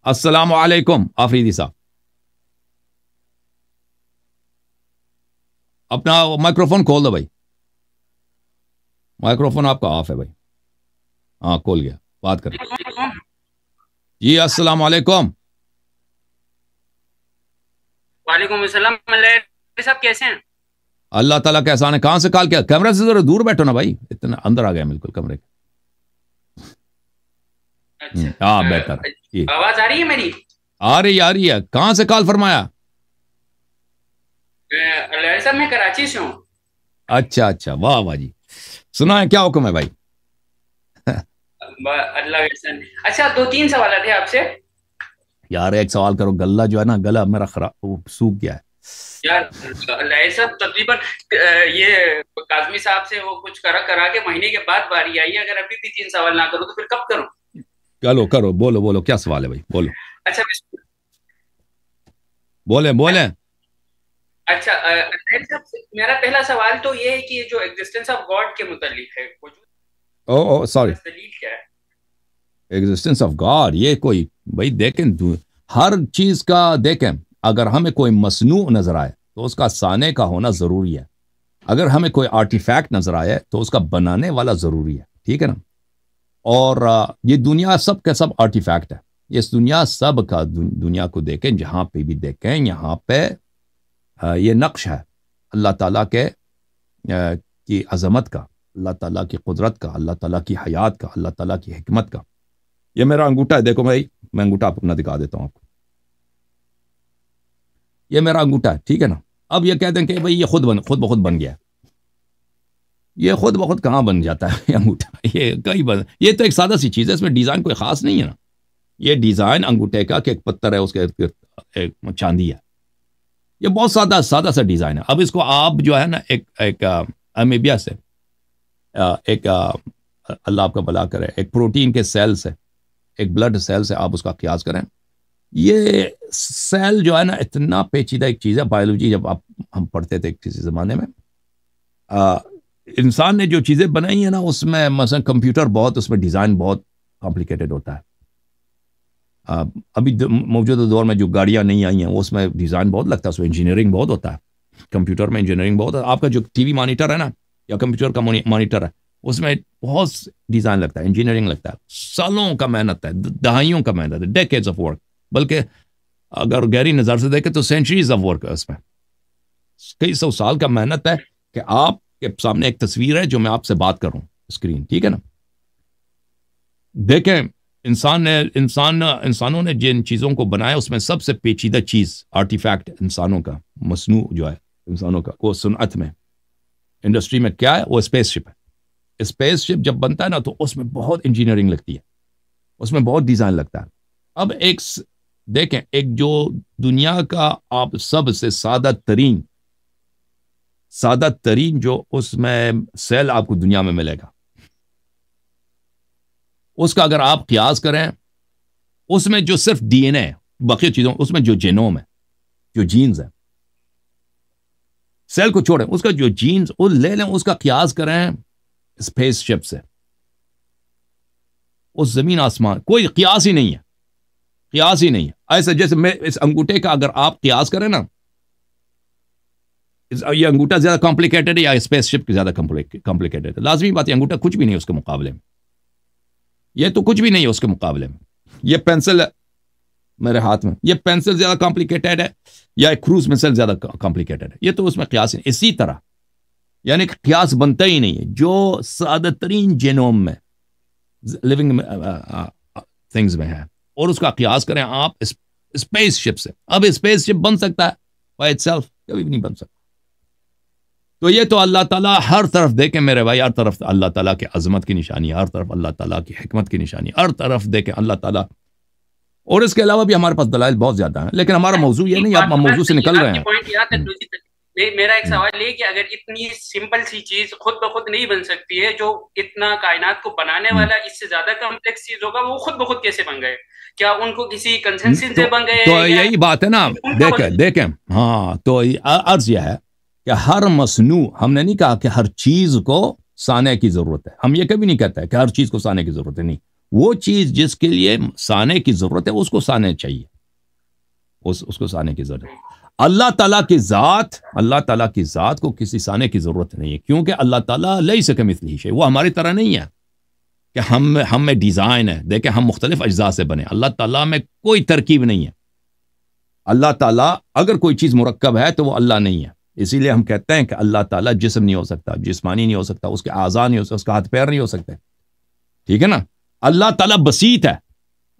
السلام علیکم آفریدی صاحب، اپنا مائکروفون کھول دو بھائی، مائکروفون آپ کا آف ہے بھائی. ہاں کھول گیا، بات کریں. جی السلام علیکم. وعلیکم السلام. ملائر صاحب کیسے ہیں؟ اللہ تعالیٰ کا احسان ہے. کہاں سے کال کیا؟ کیمرے سے ذرا دور بیٹھو نا بھائی، اتنا اندر آ گیا بالکل کمرے کے. اچھا ہاں بہتر ہے جی. آواز آ رہی ہے میری؟ آ رہی ہے. کہاں سے کال فرمایا؟ ملائر صاحب میں کراچی سے ہوں. اچھا واہ واہ جی. سنا ہے کیا حکم ہے بھائی؟ اللہ کا احسان. اچھا 2-3 سوالات ہیں آپ سے. یار ایک سوال کرو، گلا جو ہے نا، گلا میرا خراب سوکھ گیا ہے یار ملائر صاحب تقریباً یہ کاظمی صاحب سے وہ کچھ کرا کے مہینے کے بعد باری آئی ہے. اگر ابھی بھی 3 سوال نہ کروں تو پھر کب کروں؟ کرو بولو کیا سوال ہے بھائی، بولو. اچھا بولیں. اچھا ملائر صاحب میرا پہلا سوال تو یہ ہے کہ جو ایگزسٹنس آف گاڈ کے متعلق ہے، وجود سوری، دلیل کیا ہے؟ ایگزسٹنس آف گاڈ، یہ کوئی بھائی دیکھیں، ہر چیز کا دیکھیں، اگر ہمیں کوئی مصنوع نظر آئے تو اس کا صانع کا ہونا ضروری ہے. اگر ہمیں کوئی آرٹیفیکٹ نظر آئے تو اس کا بنانے والا ضروری ہے. ٹھیک ہے نا؟ اور یہ دنیا سب کا سب آرٹیفیکٹ ہے. اس دنیا سب کا دنیا کو دیکھیں، جہاں پہ بھی دیکھیں، یہاں پہ یہ نقش ہے اللہ تعالیٰ کے کی عظمت کا، اللہ تعالیٰ کی قدرت کا، اللہ تعالیٰ کی حیات کا، اللہ تعالیٰ کی حکمت کا. یہ میرا انگوٹھا ہے، دیکھو بھائی، میں انگوٹھا اپنا دکھا دیتا ہوں آپ کو. یہ میرا انگوٹھا ہے، ٹھیک ہے نا؟ اب یہ کہتے ہیں کہ بھائی یہ خود بخود بن گیا. یہ خود بخود کہاں بن جاتا ہے یہ انگوٹھا؟ یہ تو ایک سادہ سی چیز ہے، اس میں ڈیزائن کوئی خاص نہیں ہے نا. یہ ڈیزائن انگوٹھے کا کہ ایک پتھر ہے، اس کے ایک چاندی ہے. یہ بہت سادہ سا ڈیزائن ہے. اب اس کو آپ جو ہے نا ایک امیبیا سے، ایک اللہ آپ کا بھلا کرے، ایک پروٹین کے سیل سے، ایک بلڈ سیل سے آپ اس کا قیاس کریں. یہ سیل جو ہے نا اتنا پیچیدہ ایک چیز ہے. بایولوجی جب ہم پڑھتے تھے کسی زمانے میں، انسان نے جو چیزیں بنائی ہیں نا، اس میں مثلا کمپیوٹر بہت، اس میں ڈیزائن بہت کمپلیکیٹڈ ہوتا ہے. ابھی موجودہ دور میں جو گاڑیاں نہیں آئی ہیں، اس میں ڈیزائن بہت لگتا ہے، اس میں انجینئرنگ بہت ہوتا ہے. کمپیوٹر میں انجینئرنگ بہت ہے. آپ کا جو ٹی وی مانیٹر ہے نا، یا کمپیوٹر کا مانیٹر ہے، اس میں بہت ڈیزائن لگتا ہے، انجینئرنگ لگتا ہے. سالوں کا محنت ہے، دہائیوں کا محنت ہے، ڈیکیڈز آف ورک. بلکہ اگر گہری نظر سے دیکھیں تو سینچریز آف ورک ہے اس میں. کئی سو سال کا محنت ہے کہ آپ کے سامنے ایک تصویر ہے جو میں آپ سے بات کر رہا ہوں، اسکرین. ٹھیک ہے نا؟ دیکھیں، انسانوں نے جن چیزوں کو بنایا، اس میں سب سے پیچیدہ چیز آرٹیفیکٹ انسانوں کا، مصنوع جو ہے انسانوں کا، وہ صنعت میں، انڈسٹری میں کیا ہے؟ وہ اسپیس شپ ہے. اسپیس شپ جب بنتا ہے نا تو اس میں بہت انجینئرنگ لگتی ہے، اس میں بہت ڈیزائن لگتا ہے. اب دیکھیں، ایک جو دنیا کا آپ سب سے سادہ ترین جو اس میں سیل آپ کو دنیا میں ملے گا، اس کا اگر آپ قیاس کریں، اس میں جو صرف ڈی این اے، باقی چیزوں، اس میں جو جینوم ہے، جو جینز ہے، سیل کو چھوڑیں، اس کا جو جینز وہ لے لیں، اس کا قیاس کریں اسپیس شپ سے. اس زمین آسمان کوئی قیاس ہی نہیں ہے. ایسا جیسے میں اس انگوٹھے کا اگر آپ قیاس کریں نا، یہ انگوٹھا زیادہ کمپلیکیٹڈ ہے یا اسپیس شپ زیادہ کمپلیکیٹڈ ہے؟ لازمی بات ہے، انگوٹھا کچھ بھی نہیں اس کے مقابلے میں. یہ تو کچھ بھی نہیں ہے اس کے مقابلے میں. یہ پینسل ہے میرے ہاتھ میں، یہ پینسل زیادہ کمپلیکیٹڈ ہے یا ایک کروز مسل زیادہ کمپلیکیٹڈ ہے؟ یہ تو اس میں قیاس نہیں. اسی طرح یعنی کہ قیاس بنتا ہی نہیں ہے. جو سادہ ترین جینوم میں، لیونگ تھنگز میں ہے، اور اس کا قیاس کریں آپ اسپیس شپ سے. اب اسپیس شپ بن سکتا ہے بائی اٹ سیلف؟ کبھی بھی نہیں بن سکتا. تو یہ تو اللہ تعالیٰ ہر طرف دیکھیں میرے بھائی، ہر طرف اللہ تعالیٰ کی عظمت کی نشانی، ہر طرف اللہ تعالیٰ کی حکمت کی نشانی، ہر طرف دیکھیں اللہ تعالیٰ. اور اس کے علاوہ بھی ہمارے پاس دلائل بہت زیادہ ہیں، لیکن ہمارا موضوع یہ نہیں، آپ موضوع سے نکل رہے ہیں. میرا ایک سوال یہ کہ اگر اتنی سمپل سی چیز خود بخود نہیں بن سکتی ہے، جو اتنا کائنات کو بنانے والا اس سے زیادہ کمپلیکس چیز ہوگا، وہ خود بخود کیسے بن گئے؟ کیا ان کو کسی کنسنسس سے بن گئے؟ تو یہی بات ہے نا. دیکھیں ہاں، تو عرض یہ ہے کہ ہر مصنوع، ہم نے نہیں کہا کہ ہر چیز کو صانع کی ضرورت ہے. ہم یہ کبھی نہیں کہتا ہے کہ ہر چیز کو صانع کی ضرورت ہے، نہیں. وہ چیز جس کے لیے سانے کی ضرورت ہے اس کو سانے چاہیے، اس کو سانے کی ضرورت ہے۔ اللہ تعالیٰ کی ذات کو کسی سانے کی ضرورت نہیں ہے، کیونکہ اللہ تعالیٰ لیس کمثلہ شیء، وہ ہماری طرح نہیں ہے کہ ہم میں ڈیزائن ہے، دیکھیں ہم مختلف اجزاء سے بنے، اللہ تعالیٰ میں کوئی ترکیب نہیں ہے۔ اللہ تعالیٰ اگر کوئی چیز مرکب ہے تو وہ اللہ نہیں ہے، اسی لیے ہم کہتے ہیں کہ اللہ تعالیٰ جسم نہیں ہو سکتا، جسمانی نہیں ہو سکتا، اس کے اعضاء نہیں ہو سکتا، اس کا ہاتھ پیر نہیں ہو سکتے، ٹھیک ہے نا۔ اللہ تعالیٰ بسیط ہے،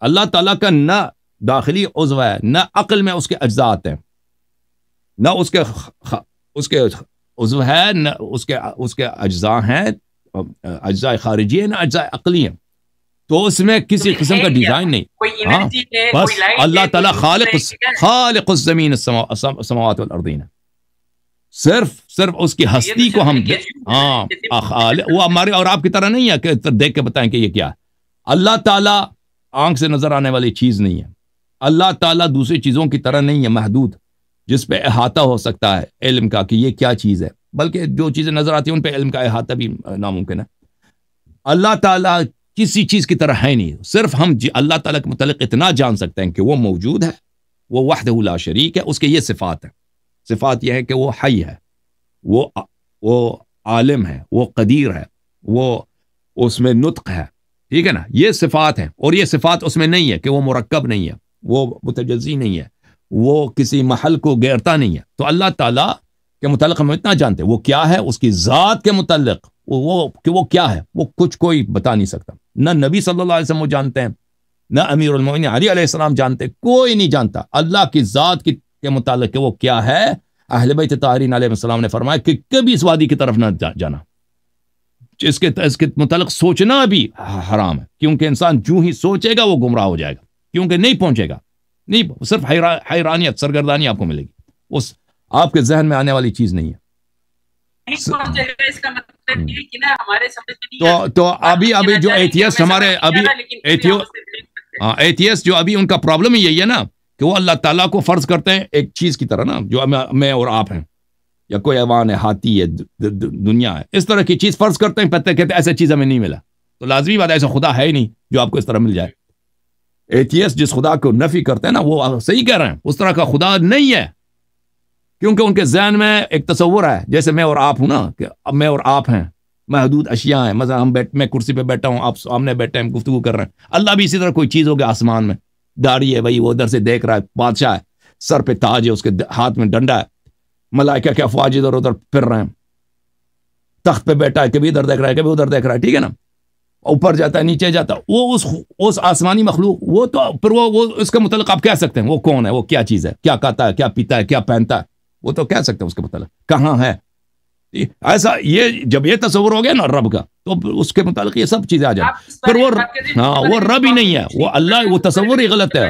اللہ تعالیٰ کا نہ داخلی عضو ہے، نہ عقل میں اس کے اجزاء آتے ہیں، نہ اس کے عضو ہے، نہ اس کے اجزاء ہیں، اجزاء خارجی ہیں، نہ اجزاء عقلی ہیں، تو اس میں کسی قسم کا ڈیزائن نہیں۔ ہاں بس اللہ تعالیٰ خالق الزمین السماوات والارضین، صرف اس کی ہستی کو ہم وہ ہمارے اور آپ کی طرح نہیں ہے کہ دیکھ کے بتائیں کہ یہ کیا ہے۔ اللہ تعالیٰ آنکھ سے نظر آنے والی چیز نہیں ہے، اللہ تعالیٰ دوسری چیزوں کی طرح نہیں ہے محدود، جس پہ احاطہ ہو سکتا ہے علم کا کہ یہ کیا چیز ہے، بلکہ جو چیزیں نظر آتی ہیں ان پہ علم کا احاطہ بھی ناممکن ہے۔ اللہ تعالیٰ کسی چیز کی طرح ہے نہیں، صرف ہم اللہ تعالیٰ کے متعلق اتنا جان سکتے ہیں کہ وہ موجود ہے، وہ وحدہ لا شریک ہے، اس کے یہ صفات ہیں۔ صفات یہ ہے کہ وہ حی ہے، وہ عالم ہے، وہ قدیر ہے، وہ اس میں نطق ہے، ٹھیک ہے نا، یہ صفات ہیں، اور یہ صفات اس میں نہیں ہے کہ وہ مرکب نہیں ہے، وہ متجزی نہیں ہے، وہ کسی محل کو گھیرتا نہیں ہے۔ تو اللہ تعالیٰ کے متعلق ہم اتنا جانتے ہیں، وہ کیا ہے، اس کی ذات کے متعلق وہ کیا ہے، وہ کچھ کوئی بتا نہیں سکتا، نہ نبی صلی اللہ علیہ وسلم وہ جانتے ہیں، نہ امیر المومنین علی علیہ السلام جانتے، کوئی نہیں جانتا اللہ کی ذات کے متعلق کہ وہ کیا ہے۔ اہل بیت طاہرین علیہ السلام نے فرمایا کہ کبھی اس وادی کی طرف نہ جانا، اس کے متعلق سوچنا بھی حرام ہے، کیونکہ انسان جو ہی سوچے گا وہ گمراہ ہو جائے گا، کیونکہ نہیں پہنچے گا، نہیں، صرف حیرانیت، سرگردانی آپ کو ملے گی، اس آپ کے ذہن میں آنے والی چیز نہیں ہے۔ تو ابھی جو ایتھیسٹ ہمارے ایتھیسٹ جو ابھی ان کا پرابلم ہی یہی ہے نا کہ وہ اللہ تعالیٰ کو فرض کرتے ہیں ایک چیز کی طرح نا، جو میں اور آپ ہیں، یا کوئی حیوان ہے، ہاتھی ہے، دنیا ہے، اس طرح کی چیز فرض کرتے ہیں، کہتے ہیں ایسا چیز ہمیں نہیں ملا، تو لازمی بات ہے ایسا خدا ہے ہی نہیں جو آپ کو اس طرح مل جائے۔ ایتھیسٹ جس خدا کو نفی کرتے ہیں نا وہ صحیح کہہ رہے ہیں، اس طرح کا خدا نہیں ہے، کیونکہ ان کے ذہن میں ایک تصور ہے، جیسے میں اور آپ ہوں نا، کہ اب میں اور آپ ہیں، محدود اشیاء ہیں، مثلا میں کرسی پہ بیٹھا ہوں، آپ سامنے بیٹھے ہیں، گفتگو کر رہے ہیں، اللہ بھی اسی طرح کوئی چیز ہوگی آسمان میں، داڑھی ہے بھائی، وہ ادھر سے دیکھ رہا ہے، بادشاہ ہے، سر پہ تاج ہے، اس کے ہاتھ میں ڈنڈا ہے، ملائکہ کے افواج ادھر ادھر پھر رہے ہیں، تخت پہ بیٹھا ہے، کبھی ادھر دیکھ رہا ہے، کبھی ادھر دیکھ رہا ہے، ٹھیک ہے نا، اوپر جاتا ہے، نیچے جاتا ہے، وہ اس آسمانی مخلوق، وہ تو پھر وہ اس کے متعلق آپ کہہ سکتے ہیں وہ کون ہے، وہ کیا چیز ہے، کیا کھاتا ہے، کیا پیتا ہے، کیا پہنتا ہے، وہ تو کہہ سکتے ہیں اس کے متعلق کہاں ہے۔ ایسا یہ جب یہ تصور ہو گیا نا رب کا، تو اس کے متعلق یہ سب چیزیں آ جائیں، پھر وہ رب ہی نہیں ہے، وہ اللہ، وہ تصور ہی غلط ہے،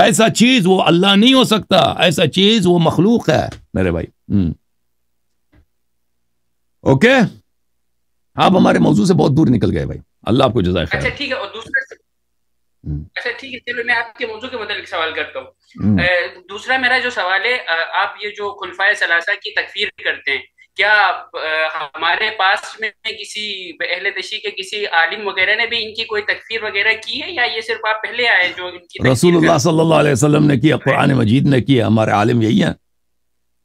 ایسا چیز وہ اللہ نہیں ہو سکتا، ایسا چیز وہ مخلوق ہے میرے بھائی۔ اوکے، آپ ہمارے موضوع سے بہت دور نکل گئے بھائی، اللہ آپ کو جزائے خیر۔ اچھا ٹھیک ہے، اور دوسرا اچھا ٹھیک ہے، چلو میں آپ کے موضوع کے متعلق سوال کرتا ہوں۔ دوسرا میرا جو سوال ہے، آپ یہ جو خلفائے ثلاثہ کی تکفیر کرتے ہیں، کیا ہمارے پاس میں کسی اہل تشیع کے کسی عالم وغیرہ نے بھی ان کی کوئی تکفیر وغیرہ کی ہے، یا یہ صرف آپ پہلے آئے جو ان کی؟ رسول اللہ صلی اللہ علیہ وسلم نے کیا، قرآن مجید نے کیا، ہمارے عالم یہی ہیں،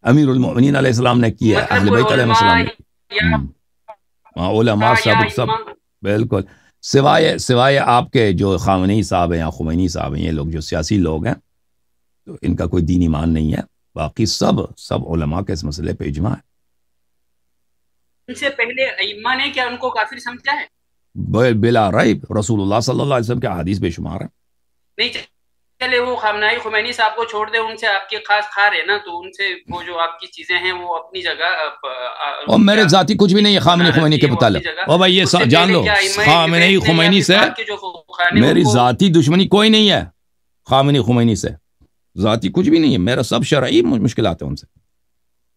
امیر المؤمنین علیہ السلام نے کیا، اہل بیت علیہ السلام نے، علماء سب بالکل، سوائے آپ کے جو خامنئی صاحب ہیں یا خمینی صاحب ہیں، یہ لوگ جو سیاسی لوگ ہیں تو ان کا کوئی دین ایمان نہیں ہے، باقی سب علماء کے اس مسئلے پہ اجماع ہے۔ ان سے پہلے ائمہ نے کیا ان کو کافر سمجھا ہے؟ بلا ریب، رسول اللہ صلی اللہ علیہ وسلم کے احادیث بے شمار ہیں۔ نہیں چلے وہ خمینی صاحب کو چھوڑ دے، ان سے آپ کی خاص خار ہے نا، تو ان سے وہ جو آپ کی چیزیں ہیں وہ اپنی جگہ، اور میرے ذاتی کچھ بھی نہیں ہے خمینی کے متعلق، اور بھائی یہ جان لو، خمینی سے میری ذاتی دشمنی کوئی نہیں ہے، خمینی سے ذاتی کچھ بھی نہیں ہے، میرا سب شرعی مشکلات ہیں ان سے،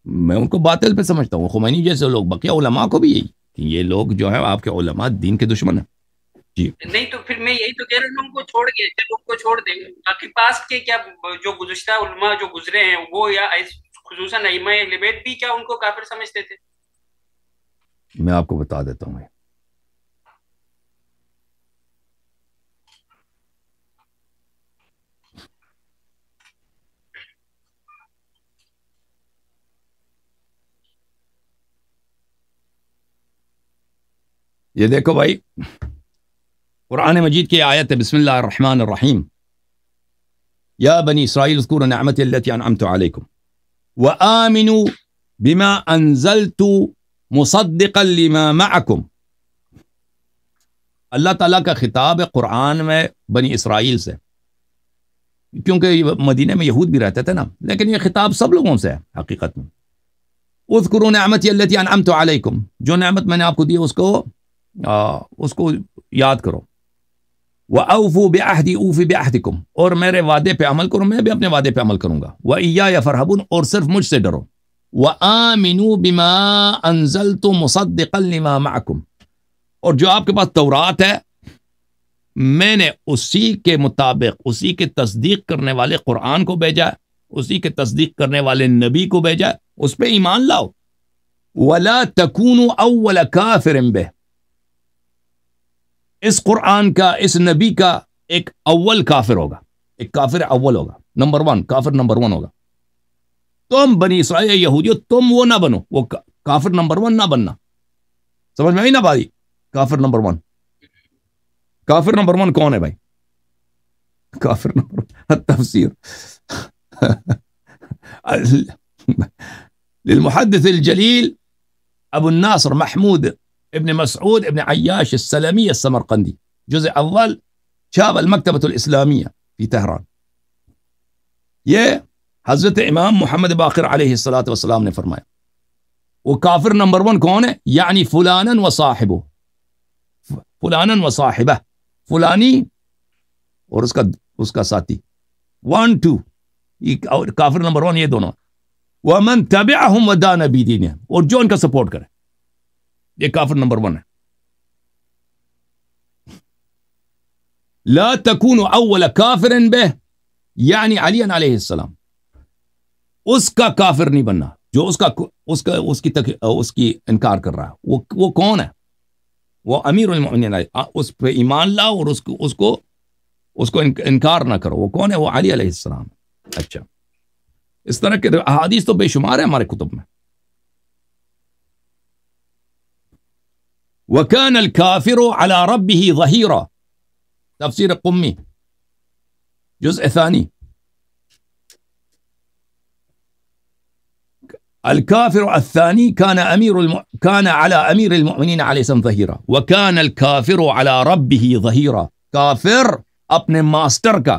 میں ان کو باطل پہ سمجھتا ہوں، خمینی جیسے لوگ، بقیہ علماء کو بھی یہی کہ یہ لوگ جو ہیں آپ کے علماء دین کے دشمن ہیں۔ جی نہیں تو پھر میں یہی تو کہہ رہا ہوں، ان کو چھوڑ کے ان کو چھوڑ دیں، باقی پاس کے کیا جو گزشتہ علماء جو گزرے ہیں وہ، یا خصوصاً ائمہ اہل بیت بھی، کیا ان کو کافر سمجھتے تھے؟ میں آپ کو بتا دیتا ہوں، یہ دیکھو بھائی قرآن مجید کی آیت ہے، بسم اللہ الرحمن الرحیم، یا بنی اسرائیل اذکروا نعمتی التی انعمت علیکم وآمنوا بما انزلت مصدقا لما معکم. اللہ تعالیٰ کا خطاب ہے قرآن میں بنی اسرائیل سے، کیونکہ مدینہ میں یہود بھی رہتے تھے نا، لیکن یہ خطاب سب لوگوں سے ہے حقیقت میں. اذکروا نعمتی التی انعمت علیکم، جو نعمت میں نے آپ کو دی اس کو یاد کرو. وَأَوْفُوا بِعَهْدِي أُوفِ بِعَهْدِكُمْ، اور میرے وعدے پہ عمل کرو، میں بھی اپنے وعدے پہ عمل کروں گا. وَإِيَّايَ فَارْهَبُونِ، اور صرف مجھ سے ڈرو. وَآمِنُوا بِمَا أَنزَلْتُ مُصَدِّقًا لِمَا مَعَكُمْ، اور جو آپ کے پاس تورات ہے میں نے اسی کے مطابق، اسی کے تصدیق کرنے والے قرآن کو بھیجا، اسی کے تصدیق کرنے والے نبی کو بھیجا، اس پہ ایمان لاؤ. وَلَا تَكُونُوا أَوَّلَ كَافِرٍ بِهِ، اس قرآن کا، اس نبی کا ایک اول کافر ہوگا، ایک کافر اول ہوگا، نمبر ون، کافر نمبر ون ہوگا. تم بنی اسرائیل یہودیوں تم وہ نہ بنو، وہ کافر نمبر ون نہ بننا. سمجھ میں آئی نا بھائی؟ کافر نمبر ون، کافر نمبر ون کون ہے بھائی؟ کافر نمبر تفسیر للمحدث الجلیل ابو الناصر محمود ابن مسعود ابن عیاش السلمی السمرقندی، جزء اول، چاب المکتبۃ الاسلامیہ فی تہران. یہ حضرت امام محمد باقر علیہ الصلاۃ والسلام نے فرمایا. وہ کافر نمبر ون کون ہے؟ یعنی فلانا و صاحبہ، فلانا و صاحبہ، فلانی اور اس کا ساتھی، 1 2، کافر نمبر ون یہ دونوں. ومن تبعہم ودان بدینہم، اور جو ان کا سپورٹ کرے، یہ کافر نمبر ون ہے. لا تکونوا اول کافر بہ، یعنی علی علیہ السلام، اس کا کافر نہیں بننا جو اس کی انکار کر رہا ہے. وہ کون ہے؟ وہ امیر المؤمنین، اس پہ ایمان لاؤ اور اس کو انکار نہ کرو. وہ کون ہے؟ وہ علی علیہ السلام. اچھا، اس طرح کے احادیث تو بے شمار ہے ہمارے کتب میں. وَكَانَ الْكَافِرُ عَلَى رَبِّهِ ظَهِيرًا، تفسیر قمی جزء ثانی. الكافر الثاني كان على امير المؤمنين عليه السلام ظهيرا، وكان الكافر على ربه ظهيرا، کافر اپنے ماسٹر کا،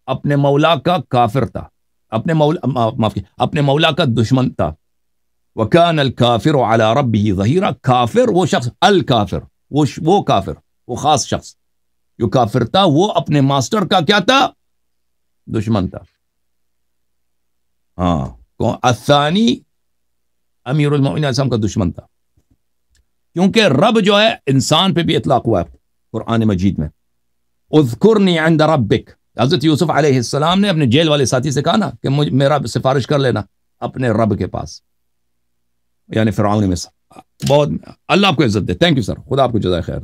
اپنے مولا کا کافر تھا، اپنے مولا کا دشمن تھا. وَكَانَ الْكَافِرُ عَلَى رَبِّهِ ظَهِيرًا، کافر وہ شخص، الکافر وہ کافر، وہ خاص شخص جو کافر تھا، وہ اپنے ماسٹر کا کیا تھا؟ دشمن تھا. ہاں، الثانی امیر المؤمنین علیہ السلام کا دشمن تھا، کیونکہ رب جو ہے انسان پہ بھی اطلاق ہوا ہے قرآن مجید میں. اذکرنی عند ربک، حضرت یوسف علیہ السلام نے اپنے جیل والے ساتھی سے کہا نا کہ میرا سفارش کر لینا اپنے رب کے پاس، یعنی فرعون مصر. بہت اللہ آپ کو عزت دے. تھینک یو سر، خدا آپ کو جزائے خیر.